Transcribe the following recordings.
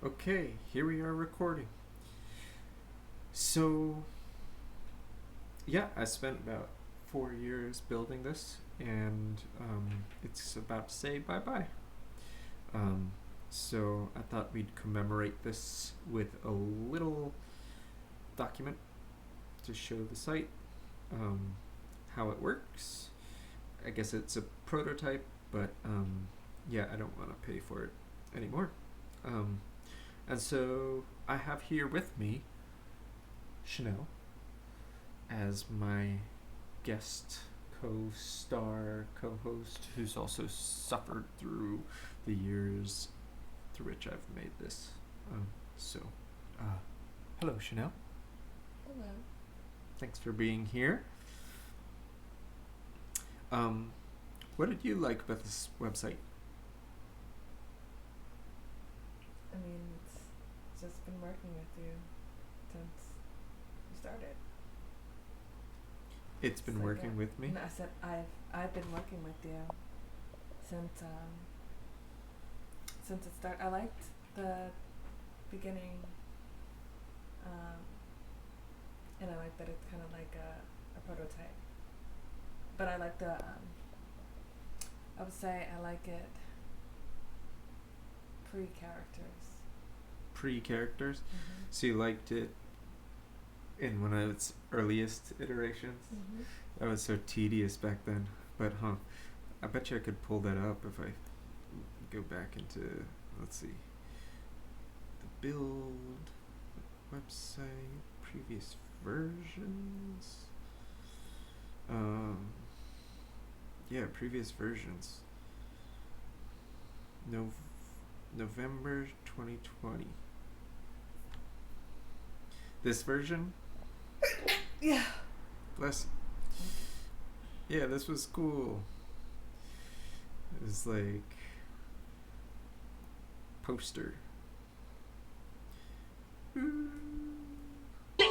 Okay, here we are recording. So, yeah, I spent about 4 years building this, and it's about to say bye-bye. So I thought we'd commemorate this with a little document to show the site, how it works. I guess it's a prototype, but yeah, I don't want to pay for it anymore. And so I have here with me Chanel as my guest co-star, co-host, who's also suffered through the years through which I've made this. Hello, Chanel. Hello. Thanks for being here. What did you like about this website? I mean, it's just been working with you since you started. It's been working with me? No, I said I've been working with you since it started. I liked the beginning, and I like that it's kind of like a prototype. But I like I would say I like it pre-characters. Pre-characters? Mm-hmm. So you liked it in one of its earliest iterations? Mm-hmm. That was so tedious back then. But I bet you I could pull that up if I go back into, let's see, the build website, previous versions. Yeah, previous versions. November 2020. This version? Yeah. Bless you. Yeah, this was cool. It was like poster.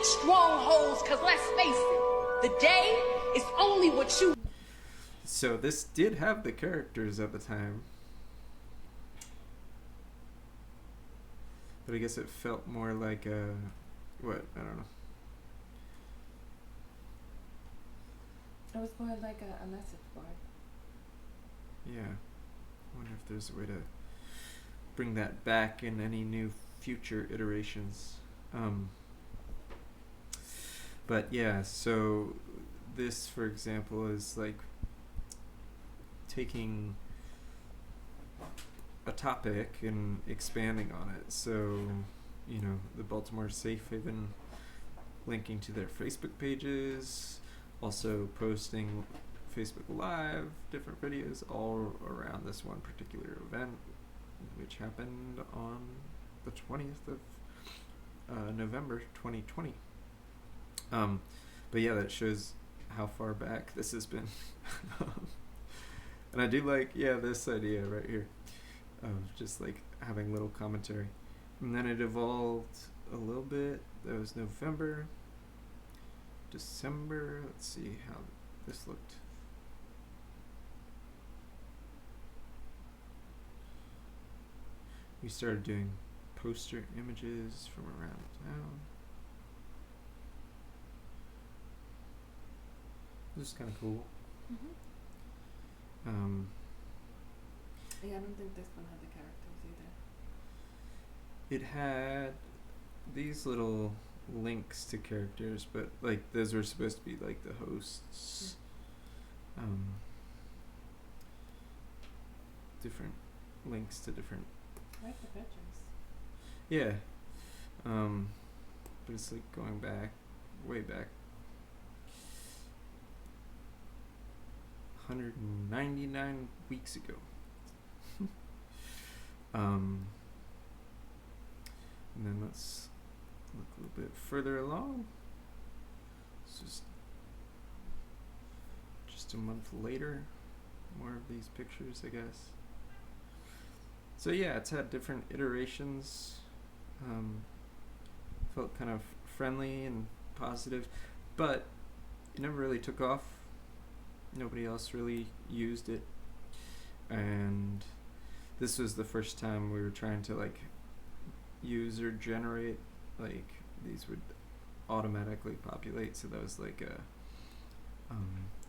Strongholds, cause let's face it, the day is only what you. So this did have the characters at the time, but I guess it felt more like a what? I don't know. It was more like a message board. Yeah, I wonder if there's a way to bring that back in any new future iterations. But yeah, so this, for example, is like taking a topic and expanding on it. So, you know, the Baltimore Safe Haven linking to their Facebook pages, also posting Facebook Live, different videos all around this one particular event, which happened on the 20th of November 2020. But yeah, that shows how far back this has been. And I do like, yeah, this idea right here of just like having little commentary. And then it evolved a little bit. That was November, December. Let's see how this looked. We started doing poster images from around town. This is kind of cool. Mm-hmm. Yeah, I don't think this one had the characters either. It had these little links to characters, but like those were supposed to be like the hosts. Different links to different. I like the pictures. Yeah. But it's like going back, way back. 199 weeks ago. And then let's look a little bit further along. It's just a month later. More of these pictures, I guess. So yeah, it's had different iterations. Felt kind of friendly and positive, but it never really took off. Nobody else really used it, and this was the first time we were trying to like user generate, like these would automatically populate. So that was like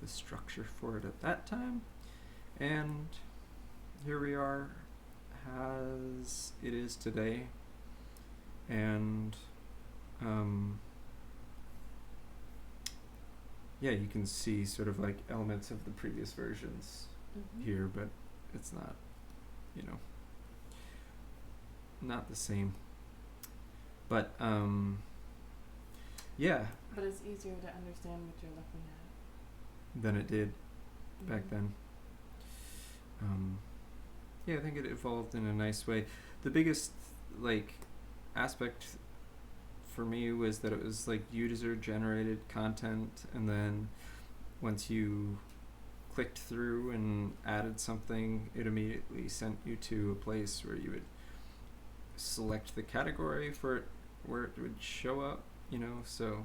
the structure for it at that time. And here we are as it is today. And yeah, you can see sort of like elements of the previous versions here, but it's not, you know, not the same. But yeah. But it's easier to understand what you're looking at than it did back then. Yeah, I think it evolved in a nice way. The biggest like aspect for me was that it was like user generated content, and then once you clicked through and added something, it immediately sent you to a place where you would select the category for it, where it would show up, you know. So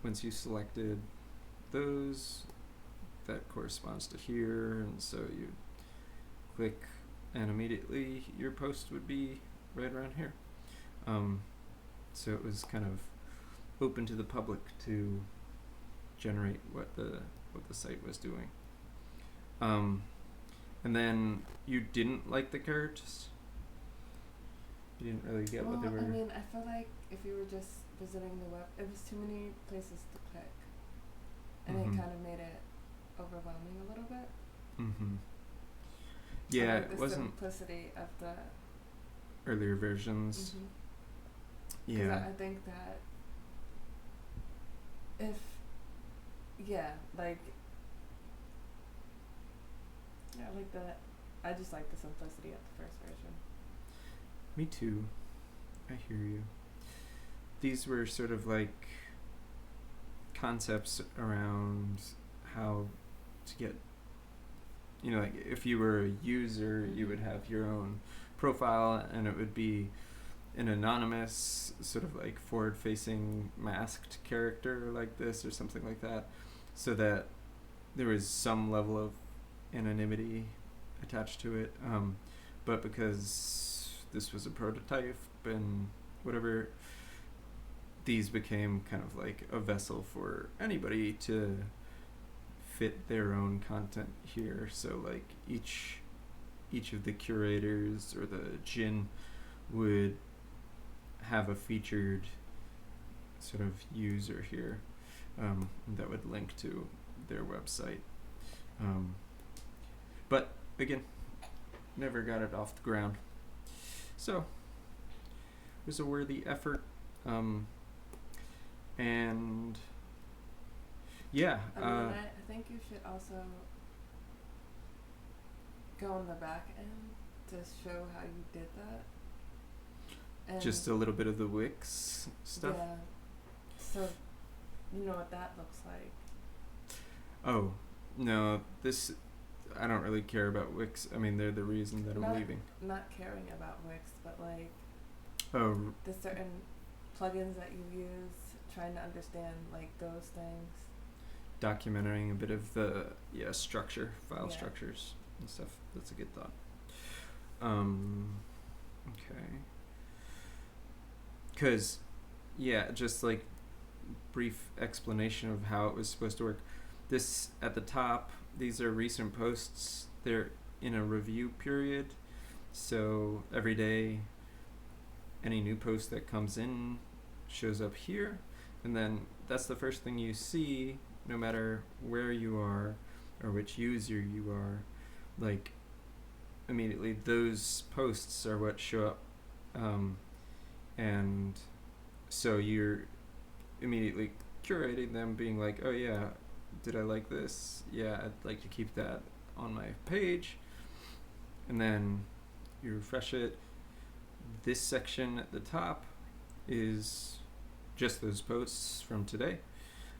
once you selected those, that corresponds to here, and so you click and immediately your post would be right around here. So it was kind of open to the public to generate what the site was doing. And then you didn't like the characters? You didn't really get what they were... I mean, I feel like if you were just visiting the web, it was too many places to click. And it kind of made it overwhelming a little bit. Yeah, like it the wasn't... simplicity of the... earlier versions. Yeah. I think that if... Yeah, like... Yeah, like the... I just like the simplicity of the first version. Me too. I hear you. These were sort of like concepts around how to get, you know, like if you were a user, you would have your own profile, and it would be an anonymous sort of like forward-facing masked character like this or something like that, so that there was some level of anonymity attached to it. But because this was a prototype and whatever, these became kind of like a vessel for anybody to fit their own content here. So like each of the curators or the djinn would have a featured sort of user here that would link to their website. But again, never got it off the ground. So it was a worthy effort. And yeah. I mean, I think you should also go on the back end to show how you did that. And just a little bit of the Wix stuff? Yeah. So you know what that looks like. Oh, no, this... I don't really care about Wix. I mean, they're the reason that I'm leaving. Not caring about Wix, but like the certain plugins that you use, trying to understand like those things. Documenting a bit of the structure, file structures and stuff. That's a good thought. Okay. Because, just like brief explanation of how it was supposed to work. This at the top, these are recent posts. They're in a review period. So every day, any new post that comes in shows up here. And then that's the first thing you see, no matter where you are or which user you are. Like, immediately those posts are what show up. And so you're immediately curating them, being like, oh yeah, did I like this? Yeah, I'd like to keep that on my page. And then you refresh it. This section at the top is just those posts from today.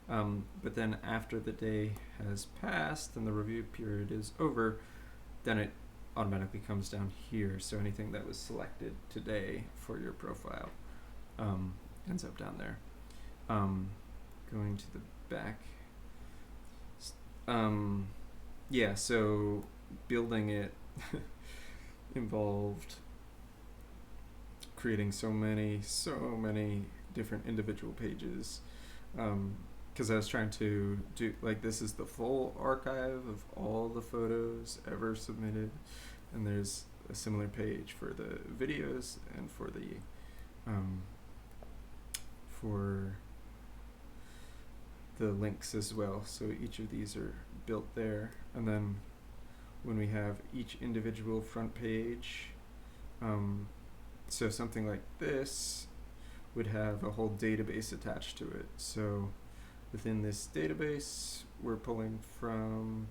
But then after the day has passed and the review period is over, then it automatically comes down here. So anything that was selected today for your profile ends up down there. Going to the back. So building it involved creating so many different individual pages, because I was trying to do, like, this is the full archive of all the photos ever submitted, and there's a similar page for the videos and for the links as well. So each of these are built there, and then when we have each individual front page, so something like this would have a whole database attached to it. So within this database, we're pulling from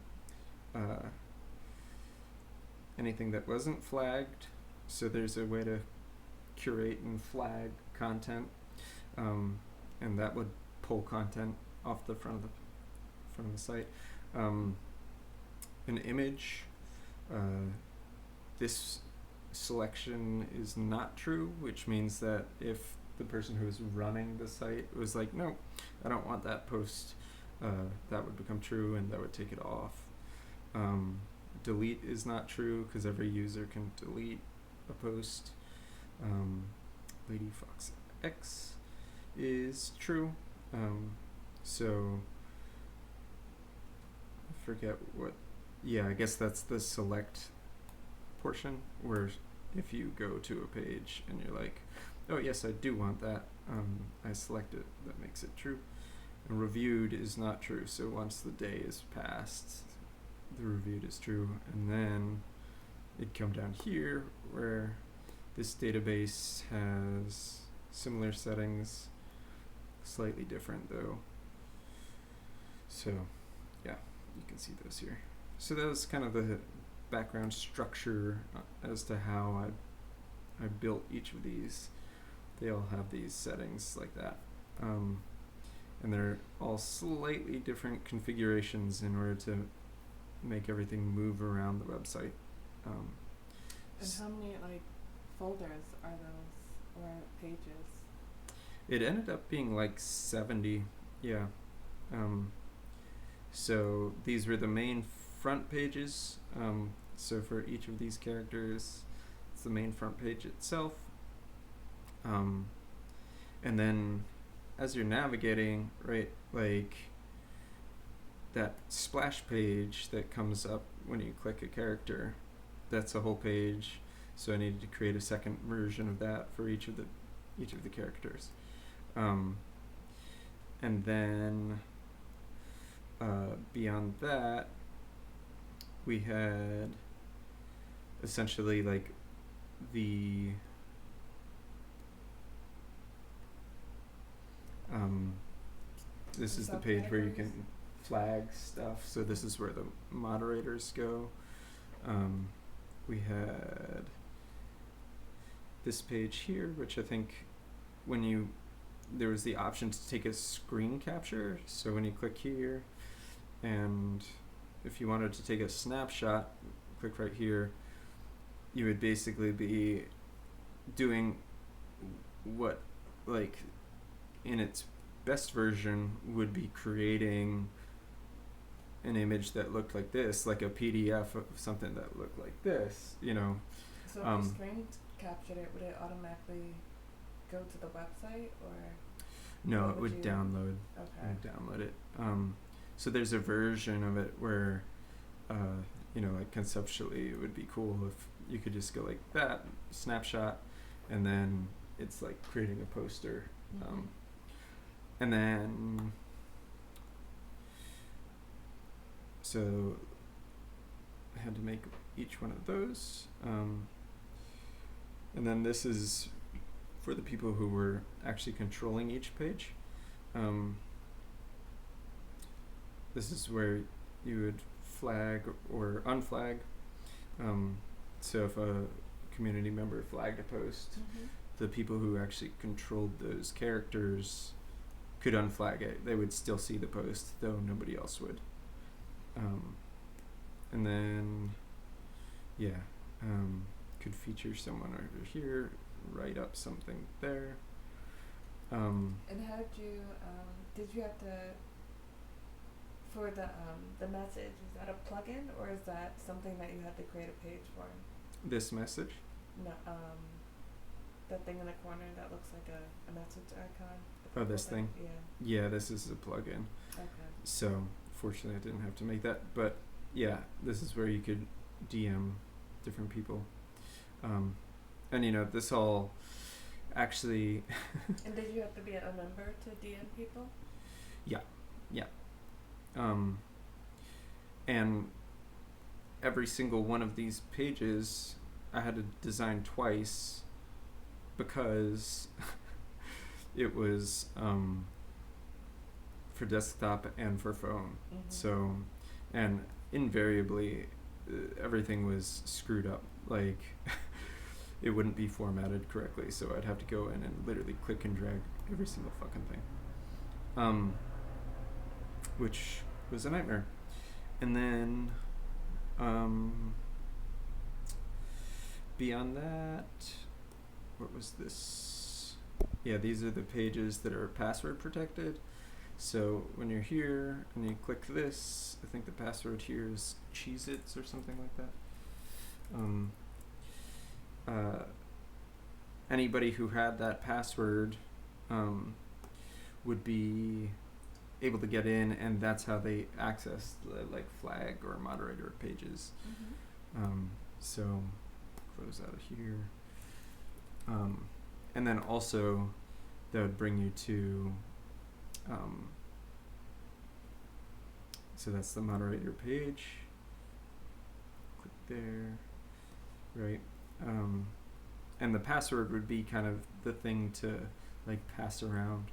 anything that wasn't flagged. So there's a way to curate and flag content, and that would pull content off the front of the site. An image, this selection is not true, which means that if the person who is running the site was like, no, I don't want that post, that would become true and that would take it off. Delete is not true because every user can delete a post. Lady Fox X is true. So I forget what, yeah, I guess that's the select portion, where if you go to a page and you're like, oh yes, I do want that, I select it, that makes it true. And reviewed is not true, so once the day is passed, the reviewed is true. And then it'd come down here where this database has similar settings, slightly different though. So yeah, you can see those here. So that was kind of the background structure as to how I built each of these. They all have these settings like that, and they're all slightly different configurations in order to make everything move around the website. And how many like folders are those, or pages? It ended up being like 70, yeah. So these were the main front pages. So for each of these characters, it's the main front page itself. And then as you're navigating, right, like that splash page that comes up when you click a character, that's a whole page. So I needed to create a second version of that for each of the characters. And then beyond that, we had essentially like the this is the page where you can flag stuff. So this is where the moderators go. We had this page here, which I think there was the option to take a screen capture. So when you click here, and if you wanted to take a snapshot, click right here, you would basically be doing what, like, in its best version would be creating an image that looked like this, like a PDF of something that looked like this, you know. So if you screen captured it, would it automatically go to the website, or? No, it would download. Okay. It would download it. So there's a version of it where, you know, like conceptually it would be cool if you could just go like that, snapshot, and then it's like creating a poster. Mm-hmm. And then, so I had to make each one of those. And then this is for the people who were actually controlling each page. This is where you would flag or unflag. So if a community member flagged a post, the people who actually controlled those characters could unflag it. They would still see the post, though nobody else would. And then, yeah, could feature someone over here, write up something there. And how did you have to, for the message, is that a plugin, or is that something that you had to create a page for? This message? No, that thing in the corner that looks like a message icon? Oh, this thing? Yeah. Yeah, this is a plugin. Okay. So, fortunately, I didn't have to make that. But, yeah, this is where you could DM different people. And, you know, this all actually... And did you have to be a member to DM people? Yeah. And every single one of these pages I had to design twice because it was for desktop and for phone. Mm-hmm. So, and invariably everything was screwed up. Like it wouldn't be formatted correctly, so I'd have to go in and literally click and drag every single fucking thing. Which was a nightmare. And then beyond that, what was this? Yeah, these are the pages that are password protected. So when you're here and you click this, I think the password here is Cheez-Its or something like that. Anybody who had that password would be able to get in, and that's how they access the like flag or moderator pages. Mm-hmm. So close out of here. And then also that would bring you to so that's the moderator page. Click there. Right. And the password would be kind of the thing to like pass around.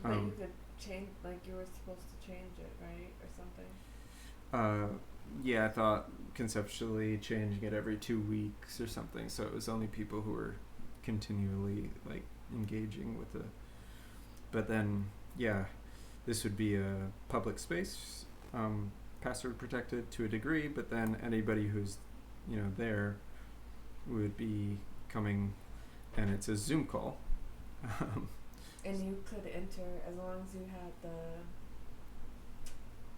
But you could change, like you were supposed to change it, right, or something? Yeah, I thought conceptually changing it every 2 weeks or something, so it was only people who were continually like engaging with the. But then, yeah, this would be a public space, password protected to a degree, but then anybody who's, you know, there would be coming, and it's a Zoom call. And you could enter as long as you had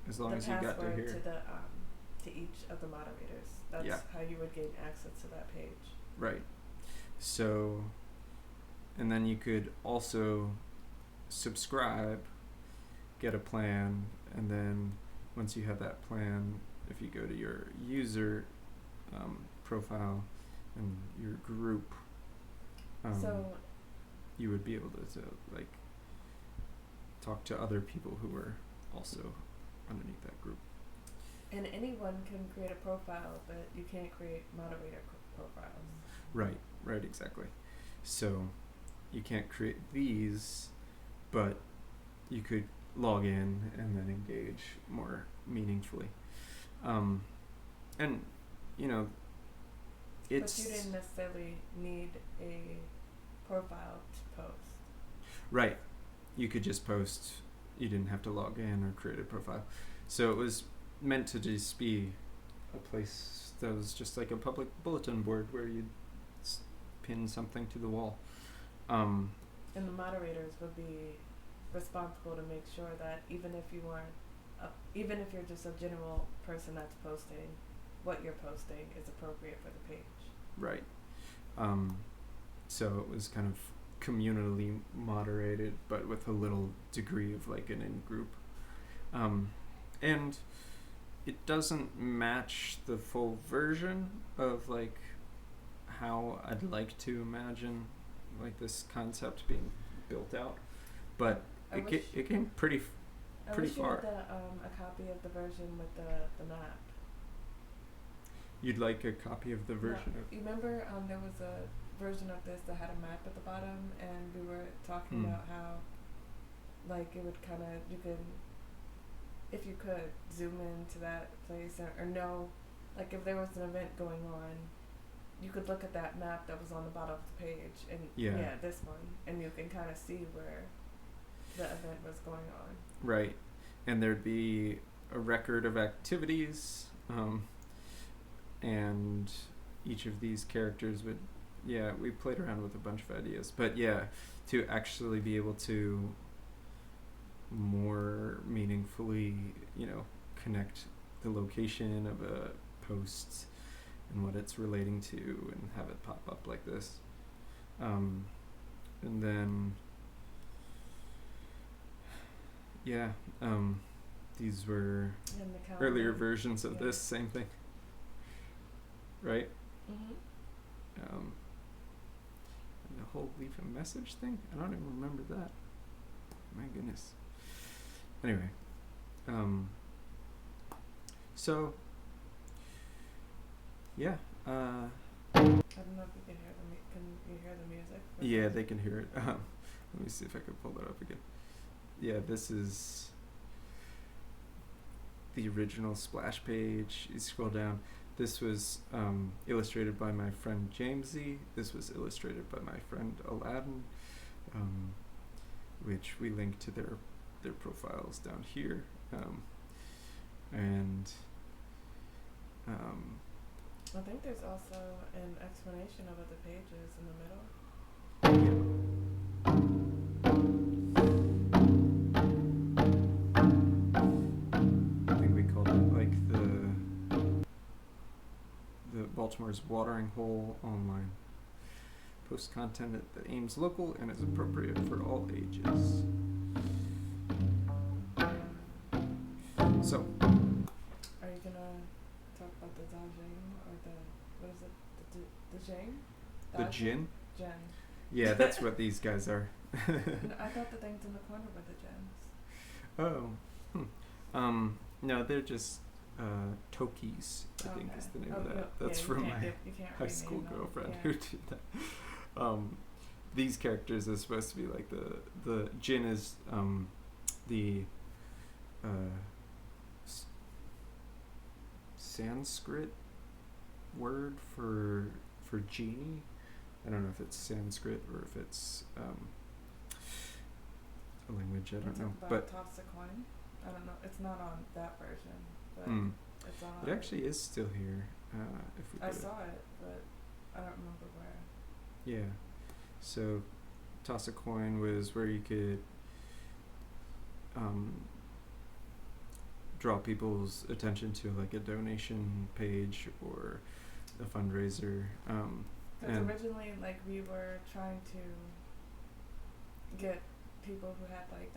as long as you got to password here. to the to each of the moderators. That's how you would gain access to that page. Right. So, and then you could also subscribe, get a plan, and then once you have that plan, if you go to your user profile and your group, So you would be able to like talk to other people who were also underneath that group. and anyone can create a profile, but you can't create moderator profiles. Right, exactly. So you can't create these, but you could log in and then engage more meaningfully. And you know, it's But you didn't necessarily need a profile to post. right. You could just post. You didn't have to log in or create a profile. So it was meant to just be a place that was just like a public bulletin board where you'd pin something to the wall. And the moderators would be responsible to make sure that even if you weren't, even if you're just a general person that's posting, what you're posting is appropriate for the page. Right. So it was kind of communally moderated, but with a little degree of like an in-group. And it doesn't match the full version of like how I'd like to imagine like this concept being built out, but it came pretty I pretty wish far. you had a copy of the version with the map. You'd like a copy of the version You remember there was a version of this that had a map at the bottom, and we were talking about how like it would kind of, you could, if you could zoom into that place or know, like if there was an event going on, you could look at that map that was on the bottom of the page and this one, and you can kind of see where the event was going on. Right. And there'd be a record of activities, and each of these characters would, we played around with a bunch of ideas, but to actually be able to more meaningfully, connect the location of a post and what it's relating to and have it pop up like this. And then, yeah, these were And the calendar. earlier versions of Yeah. this, same thing. Right? Mhm. And the whole leave a message thing? I don't even remember that. My goodness. Anyway, so, yeah, I don't know if you can hear can you hear the music? yeah, they can hear it. Let me see if I can pull that up again. Yeah, this is the original splash page. You scroll down. This was illustrated by my friend Jamesy. This was illustrated by my friend Aladdin, which we link to their profiles down here. And I think there's also an explanation of the pages in the middle. I think we called it like the Baltimore's watering hole online. Post content that aims local and is appropriate for all ages. So, Are you gonna talk about the Dajing or what is it? The Jing? the gin? Jen. Yeah, that's what these guys are. No, I thought the things in the corner were the gens. Oh. No, they're just Tokis, I think is the name of that. No, That's yeah, from my you can't high school rename them. girlfriend Yeah. who did that. These characters are supposed to be like the Jin is the Sanskrit word for genie. I don't know if it's Sanskrit or if it's a language. I don't know. But Toss a coin. I don't know. It's not on that version, but it's on. it actually is still here. If we I go to- saw it, but I don't remember where. Yeah. So, toss a coin was where you could draw people's attention to like a donation page or a fundraiser. Because And originally, like, we were trying to get people who had like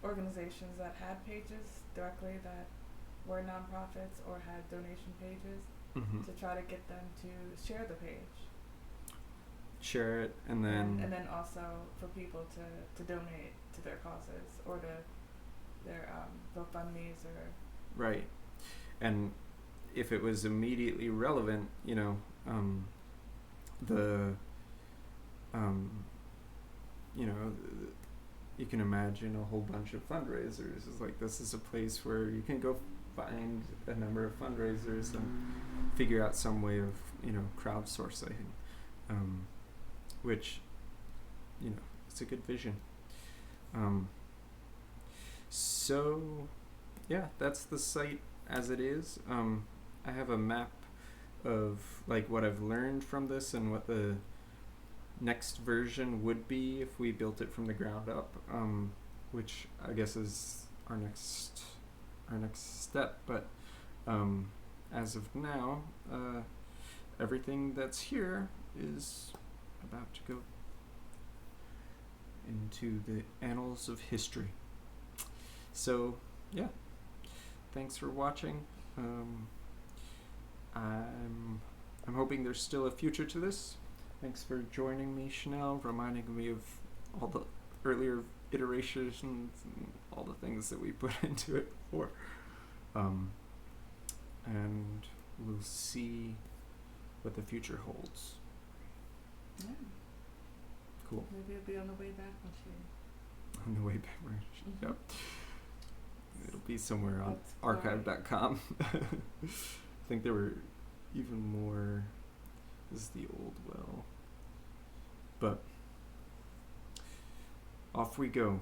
organizations that had pages directly that were nonprofits or had donation pages mhm. to try to get them to share the page. Share it and then and then also for people to donate to their causes or to their GoFundMes or right. And if it was immediately relevant, you know, you can imagine a whole bunch of fundraisers. It's like this is a place where you can go find a number of fundraisers and figure out some way of, you know, crowdsourcing, which, you know, it's a good vision. So, yeah, that's the site as it is. I have a map of like what I've learned from this and what the next version would be if we built it from the ground up, which I guess is our next step. But as of now, everything that's here is about to go into the annals of history. So, yeah. Thanks for watching. I'm hoping there's still a future to this. Thanks for joining me, Chanel, reminding me of all the earlier iterations and all the things that we put into it before. And we'll see what the future holds. yeah. Cool. Maybe it'll be on the way back machine. On the way back. Yep. It'll be somewhere on That's great. archive.com. I think there were even more. This is the old well. But off we go.